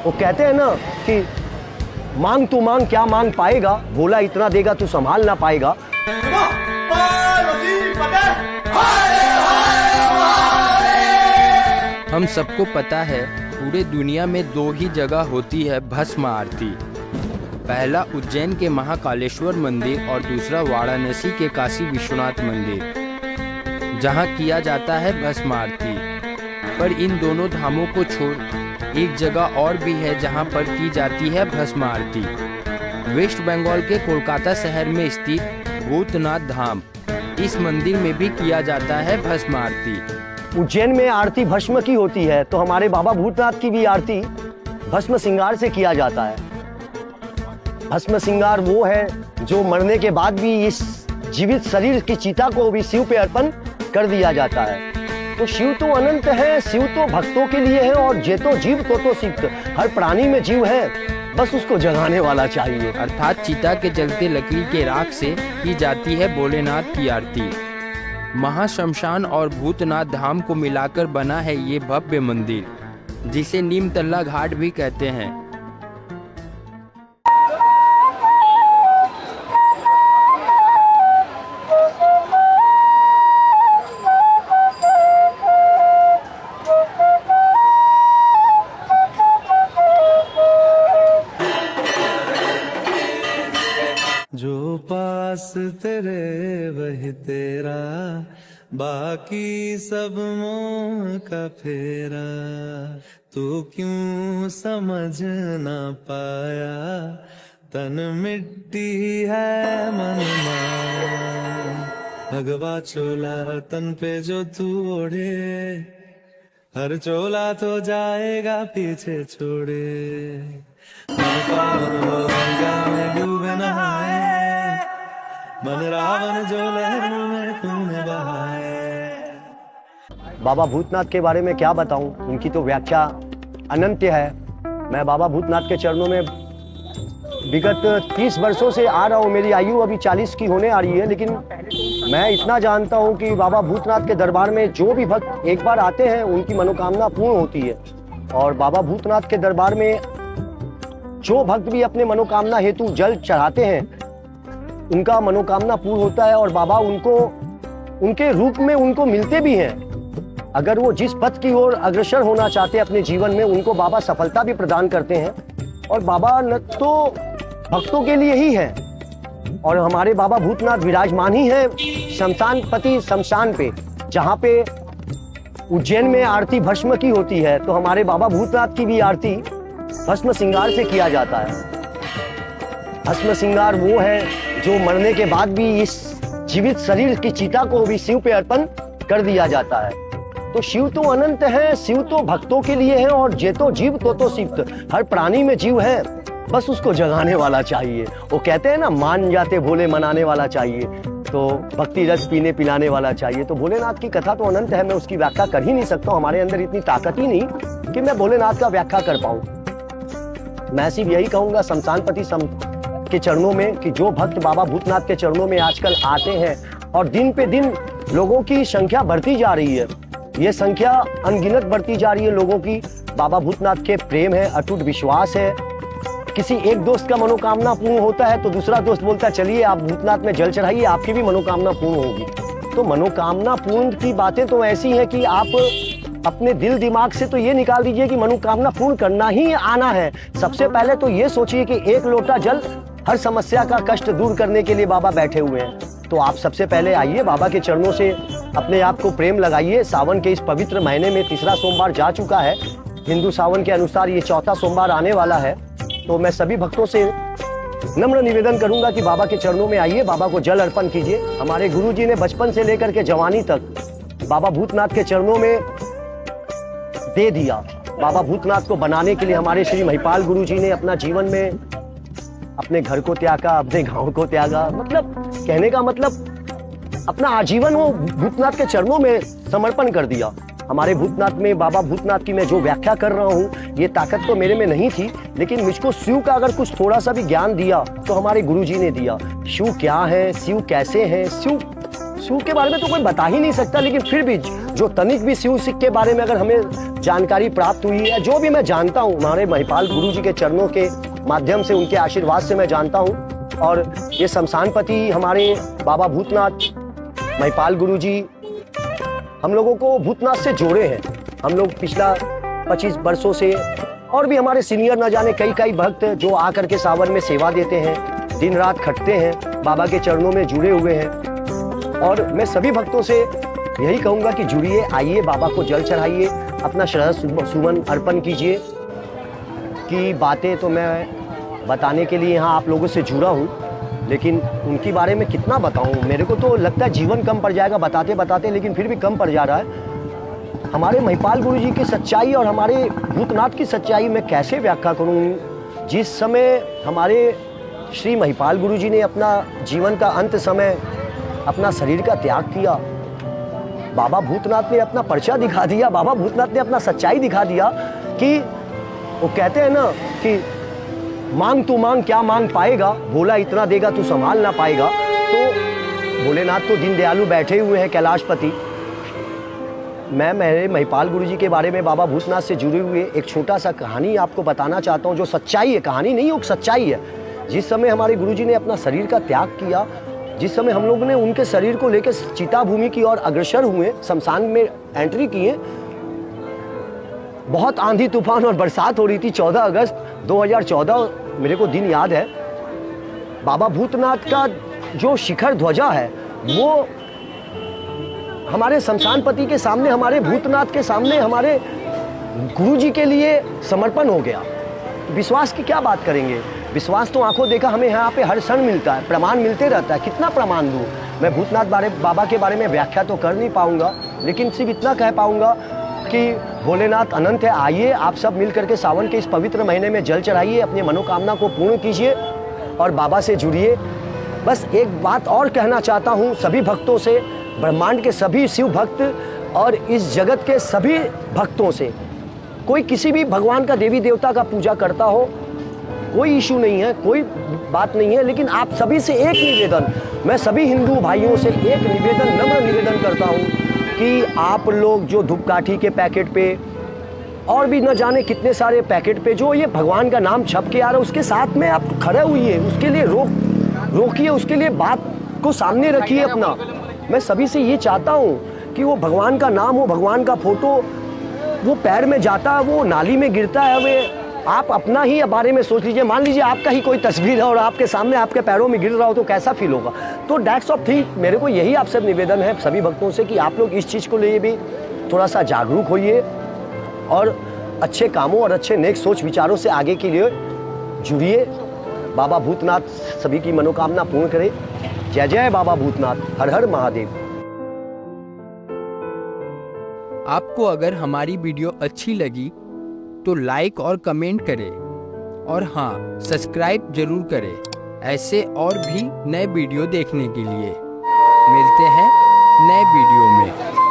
वो कहते हैं ना कि मांग तू मांग क्या मांग पाएगा, भोला इतना देगा तू संभाल ना पाएगा। हम सबको पता है पूरे दुनिया में दो ही जगह होती है भस्म आरती। पहला उज्जैन के महाकालेश्वर मंदिर और दूसरा वाराणसी के काशी विश्वनाथ मंदिर, जहां किया जाता है भस्म आरती। पर इन दोनों धामों को छोड़ एक जगह और भी है जहां पर की जाती है भस्म आरती। वेस्ट बंगाल के कोलकाता शहर में स्थित भूतनाथ धाम, इस मंदिर में भी किया जाता है भस्म आरती। उज्जैन में आरती भस्म की होती है, तो हमारे बाबा भूतनाथ की भी आरती भस्म श्रृंगार से किया जाता है। भस्म श्रृंगार वो है जो मरने के बाद भी इस जीवित शरीर की चिता को भी शिव पे अर्पण कर दिया जाता है। तो शिव तो अनंत है, शिव तो भक्तों के लिए है, और जे तो जीव तो सिक्त, हर प्राणी में जीव है, बस उसको जगाने वाला चाहिए। अर्थात चिता के जलते लकड़ी के राख से की जाती है भोलेनाथ की आरती। महाशमशान और भूतनाथ धाम को मिलाकर बना है ये भव्य मंदिर, जिसे नीमतल्ला घाट भी कहते हैं। जो पास तेरे वही तेरा, बाकी सब मोह का फेरा। तू क्यों समझ ना पाया, तन मिट्टी है मन माया। भगवा चोला तन पे जो तू ओढ़े, हर चोला तो जाएगा पीछे छोड़े। मन पावन हो गंगा में डूबे नहाए, मन रावण जो लहरों में तूने बहाए। बाबा भूतनाथ के बारे में क्या बताऊं, उनकी तो व्याख्या अनंत है। मैं बाबा भूतनाथ के चरणों में विगत 30 वर्षों से आ रहा हूं। मेरी आयु अभी 40 की होने आ रही है, लेकिन मैं इतना जानता हूं कि बाबा भूतनाथ के दरबार में जो भी भक्त एक बार आते हैं उनकी मनोकामना पूर्ण होती है। और बाबा भूतनाथ के दरबार में जो भक्त भी अपने मनोकामना हेतु जल चढ़ाते हैं, उनका मनोकामना पूर्ण होता है, और बाबा उनको उनके रूप में उनको मिलते भी हैं। अगर वो जिस पथ की ओर अग्रसर होना चाहते हैं अपने जीवन में, उनको बाबा सफलता भी प्रदान करते हैं। और बाबा न तो भक्तों के लिए ही है, और हमारे बाबा भूतनाथ विराजमान ही है शमशान पति शमशान पे, जहाँ पे उज्जैन में आरती भस्म की होती है, तो हमारे बाबा भूतनाथ की भी आरती भस्म श्रृंगार से किया जाता है। भस्म श्रृंगार वो है जो मरने के बाद भी इस जीवित शरीर की चिता को भी शिव पे अर्पण कर दिया जाता है। तो शिव तो अनंत है, शिव तो भक्तों के लिए है, और जे तो जीव तो सिक्त, हर प्राणी में जीव है, बस उसको जगाने वाला चाहिए। वो कहते हैं ना, मान जाते भोले मनाने वाला चाहिए, तो भक्ति रस पीने पिलाने वाला चाहिए। तो भोलेनाथ की कथा तो अनंत है, मैं उसकी व्याख्या कर ही नहीं सकता हूँ। हमारे अंदर इतनी ताकत ही नहीं कि मैं भोलेनाथ का व्याख्या कर पाऊँ। मैं सिर्फ यही कहूंगा शमशानपति के चरणों में कि जो भक्त बाबा भूतनाथ के चरणों में आजकल आते हैं, और दिन पे दिन लोगों की संख्या बढ़ती जा रही है, ये संख्या अनगिनत बढ़ती जा रही है लोगों की। बाबा भूतनाथ के प्रेम है, अटूट विश्वास है। किसी एक दोस्त का मनोकामना पूर्ण होता है तो दूसरा दोस्त बोलता है चलिए आप भूतनाथ में जल चढ़ाइए, आपकी भी मनोकामना पूर्ण होगी। तो मनोकामना पूर्ण की बातें तो ऐसी हैं कि आप अपने दिल दिमाग से तो ये निकाल दीजिए कि मनोकामना पूर्ण करना ही आना है। सबसे पहले तो ये सोचिए कि एक लोटा जल हर समस्या का कष्ट दूर करने के लिए बाबा बैठे हुए हैं। तो आप सबसे पहले आइए बाबा के चरणों से अपने आप को प्रेम लगाइए। सावन के इस पवित्र महीने में तीसरा सोमवार जा चुका है, हिंदू सावन के अनुसार ये चौथा सोमवार आने वाला है। तो मैं सभी भक्तों से नम्र निवेदन करूंगा कि बाबा के चरणों में आइए, बाबा को जल अर्पण कीजिए। हमारे गुरुजी ने बचपन से लेकर के जवानी तक बाबा भूतनाथ के चरणों में दे दिया। बाबा भूतनाथ को बनाने के लिए हमारे श्री महिपाल गुरुजी ने अपना जीवन में अपने घर को त्यागा, अपने गांव को त्यागा। मतलब कहने का मतलब अपना आजीवन वो भूतनाथ के चरणों में समर्पण कर दिया। हमारे भूतनाथ में, बाबा भूतनाथ की मैं जो व्याख्या कर रहा हूँ, ये ताकत तो मेरे में नहीं थी, लेकिन मुझको शिव का अगर कुछ थोड़ा सा भी ज्ञान दिया तो हमारे गुरुजी ने दिया। शिव क्या है, शिव कैसे है, शिव के बारे में तो कोई बता ही नहीं सकता, लेकिन फिर भी जो तनिक भी शिव के बारे में अगर हमें जानकारी प्राप्त हुई है, जो भी मैं जानता हूँ हमारे महिपाल गुरु जी के चरणों के माध्यम से, उनके आशीर्वाद से मैं जानता हूँ। और ये शमशानपति हमारे बाबा भूतनाथ महिपाल गुरु जी हम लोगों को भूतनाथ से जोड़े हैं। हम लोग पिछला 25 वर्षों से, और भी हमारे सीनियर न जाने कई भक्त जो आकर के सावन में सेवा देते हैं, दिन रात खटते हैं, बाबा के चरणों में जुड़े हुए हैं। और मैं सभी भक्तों से यही कहूँगा कि जुड़िए, आइए, बाबा को जल चढ़ाइए, अपना श्रद्धा सुमन अर्पण कीजिए। कि बातें तो मैं बताने के लिए यहाँ आप लोगों से जुड़ा हूँ, लेकिन उनके बारे में कितना बताऊँ। मेरे को तो लगता है जीवन कम पड़ जाएगा बताते बताते, लेकिन फिर भी कम पड़ जा रहा है। हमारे महिपाल गुरु जी की सच्चाई और हमारे भूतनाथ की सच्चाई मैं कैसे व्याख्या करूँ। जिस समय हमारे श्री महिपाल गुरु जी ने अपना जीवन का अंत समय अपना शरीर का त्याग किया, बाबा भूतनाथ ने अपना पर्चा दिखा दिया, बाबा भूतनाथ ने अपना सच्चाई दिखा दिया। कि वो कहते हैं ना कि मांग तू मांग क्या मांग पाएगा, भोला इतना देगा तू संभाल ना पाएगा। तो भोलेनाथ तो दीन दयालु बैठे हुए हैं कैलाशपति। मैं मेरे महिपाल गुरु जी के बारे में बाबा भूतनाथ से जुड़े हुए एक छोटा सा कहानी आपको बताना चाहता हूँ, जो सच्चाई है, कहानी नहीं, वो सच्चाई है। जिस समय हमारे गुरु जी ने अपना शरीर का त्याग किया, जिस समय हम लोगों ने उनके शरीर को लेकर चिता भूमि की ओर अग्रसर हुए, शमशान में एंट्री किए, बहुत आंधी तूफान और बरसात हो रही थी। 14 अगस्त 2014 मेरे को दिन याद है। बाबा भूतनाथ का जो शिखर ध्वजा है वो हमारे शमशानपति के सामने, हमारे भूतनाथ के सामने, हमारे गुरु जी के लिए समर्पण हो गया। विश्वास की क्या बात करेंगे, विश्वास तो आंखों देखा हमें यहाँ पे हर क्षण मिलता है, प्रमाण मिलते रहता है। कितना प्रमाण दूँ मैं भूतनाथ बाबा के बारे में व्याख्या तो कर नहीं पाऊँगा, लेकिन सिर्फ इतना कह पाऊँगा कि भोलेनाथ अनंत है। आइए आप सब मिल करके सावन के इस पवित्र महीने में जल चढ़ाइए, अपनी मनोकामना को पूर्ण कीजिए और बाबा से जुड़िए। बस एक बात और कहना चाहता हूँ सभी भक्तों से, ब्रह्मांड के सभी शिव भक्त और इस जगत के सभी भक्तों से, कोई किसी भी भगवान का, देवी देवता का पूजा करता हो, कोई इशू नहीं है, कोई बात नहीं है, लेकिन आप सभी से एक निवेदन, मैं सभी हिंदू भाइयों से एक निवेदन, नम्र निवेदन करता हूँ कि आप लोग जो धूपकाठी के पैकेट पे और भी न जाने कितने सारे पैकेट पे जो ये भगवान का नाम छप के आ रहा है, उसके साथ में आप खड़े हुई, उसके लिए रोकिए, उसके लिए बात को सामने रखिए अपना। मैं सभी से ये चाहता हूँ कि वो भगवान का नाम हो, भगवान का फोटो वो पैर में जाता है, वो नाली में गिरता है, वे आप अपना ही बारे में सोच लीजिए। मान लीजिए आपका ही कोई तस्वीर है और आपके सामने आपके पैरों में गिर रहा हो तो कैसा फील होगा। तो दैट्स ऑफ थिंग, मेरे को यही आप सब निवेदन है सभी भक्तों से कि आप लोग इस चीज़ को लिए भी थोड़ा सा जागरूक होइए और अच्छे कामों और अच्छे नेक सोच विचारों से आगे के लिए जुड़िए। बाबा भूतनाथ सभी की मनोकामना पूर्ण करे। जय जय बाबा भूतनाथ, हर हर महादेव। आपको अगर हमारी वीडियो अच्छी लगी तो लाइक और कमेंट करें, और हाँ, सब्सक्राइब जरूर करें ऐसे और भी नए वीडियो देखने के लिए। मिलते हैं नए वीडियो में।